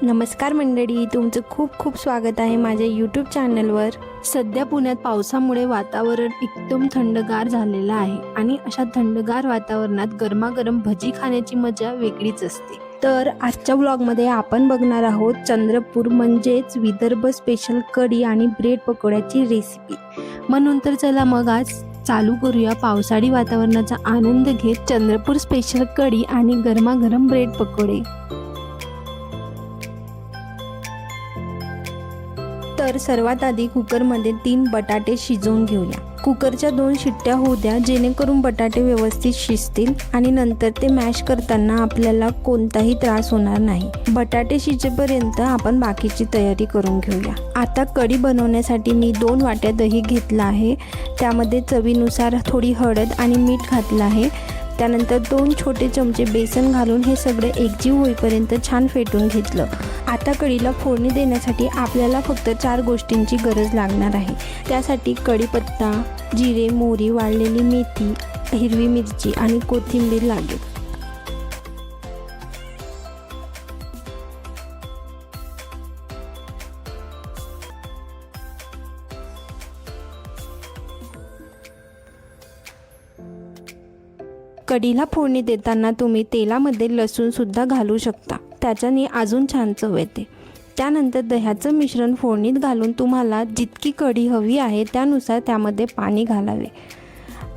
नमस्कार मंडळी, तुमचं खूप खूप स्वागत आहे माझ्या यूट्यूब चॅनलवर। सध्या पुण्यात पावसामुळे वातावरण एकदम थंडगार झालेलं आहे आणि अशा थंडगार वातावरणात गरमागरम भजी खाण्याची मजा वेगळीच असते। तर आजच्या व्लॉगमध्ये आपण बघणार आहोत चंद्रपूर म्हणजेच विदर्भ स्पेशल कढी आणि ब्रेड पकोड्याची रेसिपी। म्हणून तर चला मग आज चालू करूया पावसाळी वातावरणाचा आनंद घेत चंद्रपूर स्पेशल कढी आणि गरमागरम ब्रेड पकोडे। तर सर्वात आधी कुकरमध्ये 3 बटाटे शिजवून घेऊया। कुकरच्या 2 शिट्ट्या होऊ द्या जेणेकरून बटाटे व्यवस्थित शिजतील आणि नंतर ते मॅश करताना आपल्याला कोणताही त्रास होणार नाही। बटाटे शिजेपर्यंत आपण बाकीची तयारी करून घेऊया। आता कढी बनवण्यासाठी मी 2 वाट्या दही घेतला आहे। त्यामध्ये चवीनुसार थोडी हळद आणि मीठ घातलं आहे। त्यानंतर 2 छोटे चमचे बेसन घालून हे सगळे एकजीव होईपर्यंत छान फेटून घेतलं। आता कढीला फोडणी देण्यासाठी आपल्याला फक्त 4 गोष्टींची गरज लागणार आहे। त्यासाठी कढीपत्ता, जिरे, मोहरी, वाळलेली मेथी, हिरवी मिरची आणि कोथिंबीर लागेल। कढीला फोडणी देताना तुम्ही तेलामध्ये लसूण सुद्धा घालू शकता, त्याच्याने अजून छान चव येते। त्यानंतर दह्याचं मिश्रण फोडणीत घालून तुम्हाला जितकी कढी हवी आहे त्यानुसार त्यामध्ये पाणी घालावे।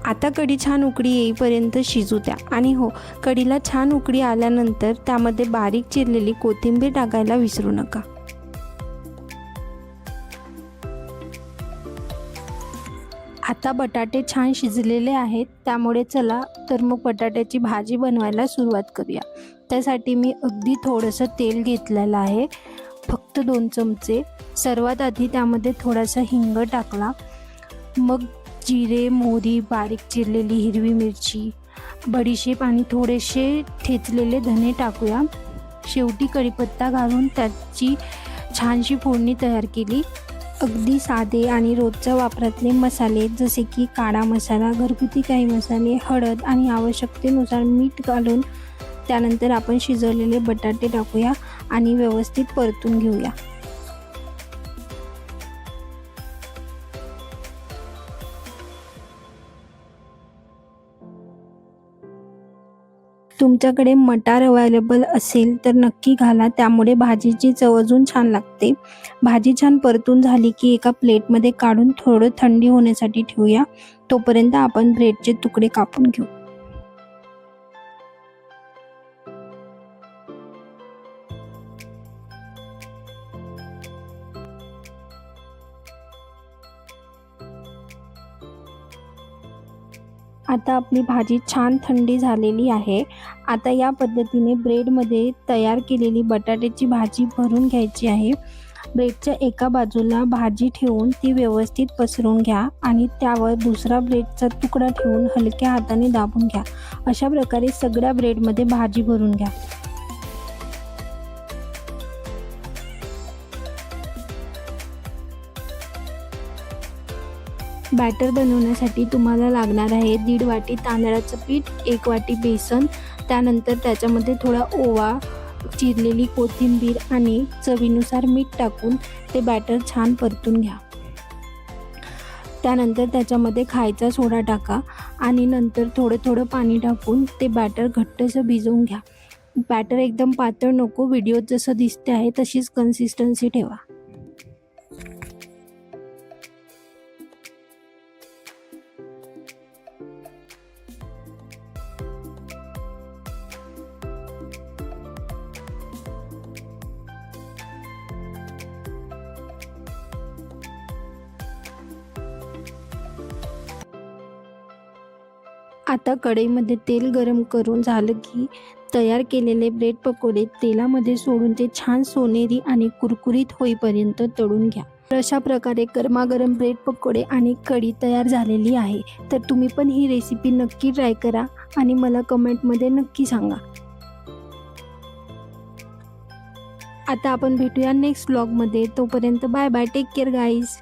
आता कढी छान उकळी येईपर्यंत शिजू द्या आणि हो, कढीला छान उकळी आल्यानंतर त्यामध्ये बारीक चिरलेली कोथिंबीर टाकायला विसरू नका। आता बटाटे छान शिजलेले आहेत, त्यामुळे चला तर मग बटाट्याची भाजी बनवायला सुरुवात करूया। त्यासाठी मी अगदी थोडंसं तेल घेतलेलं आहे, फक्त 2 चमचे। सर्वात आधी त्यामध्ये थोडासा हिंग टाकला, मग जिरे, मोहरी, बारीक चिरलेली हिरवी मिरची, बडीशेप आणि थोडेसे ठेचलेले धने टाकूया। शेवटी कढीपत्ता घालून त्याची छानशी फोडणी तयार केली। अगदी साधे आणि रोजच्या वापरातले मसाले जसे की काळा मसाला, घरगुती काही मसाले, हळद आणि आवश्यकतेनुसार मीठ घालून त्यानंतर आपण शिजवलेले बटाटे टाकूया आणि व्यवस्थित परतून घेऊया। तुमच्याकडे मटार अवेलेबल असेल तर नक्की घाला, त्यामुळे भाजीची चव अजून छान लागते। भाजी छान परतून झाली की एका प्लेटमध्ये काढून थोडं थंडी होण्यासाठी ठेवूया। तोपर्यंत आपण ब्रेडचे तुकडे कापून घेऊ। आता आपली भाजी छान थंडी झालेली आहे। आता या पद्धतीने ब्रेडमध्ये तयार केलेली बटाट्याची भाजी भरून घ्यायची आहे। ब्रेडच्या एका बाजूला भाजी ठेवून ती व्यवस्थित पसरून घ्या आणि त्यावर दुसरा ब्रेडचा तुकडा ठेवून हलक्या हाताने दाबून घ्या। अशा प्रकारे सगळ्या ब्रेडमध्ये भाजी भरून घ्या। बॅटर बनवण्यासाठी तुम्हाला लागणार आहे 1.5 वाटी तांदळाचं पीठ, 1 वाटी बेसन, त्यानंतर त्याच्यामध्ये थोडा ओवा, चिरलेली कोथिंबीर आणि चवीनुसार मीठ टाकून ते बॅटर छान परतून घ्या। त्यानंतर त्याच्यामध्ये खायचा सोडा टाका आणि नंतर थोडं पाणी टाकून ते बॅटर घट्टसं भिजवून घ्या। बॅटर एकदम पातळ नको, व्हिडिओत जसं दिसते आहे तशीच कन्सिस्टन्सी ठेवा। आता कढईमध्ये तेल गरम करून झालं की तयार केलेले ब्रेड पकोडे तेलामध्ये सोडून ते छान सोनेरी आणि कुरकुरीत होईपर्यंत तळून घ्या। अशा प्रकारे गरमागरम ब्रेड पकोडे आणि कढी तयार झालेली आहे। तर तुम्ही पण ही रेसिपी नक्की ट्राय करा आणि मला कमेंटमध्ये नक्की सांगा। आता आपण भेटूया नेक्स्ट व्लॉगमध्ये। तोपर्यंत bye bye, take care guys.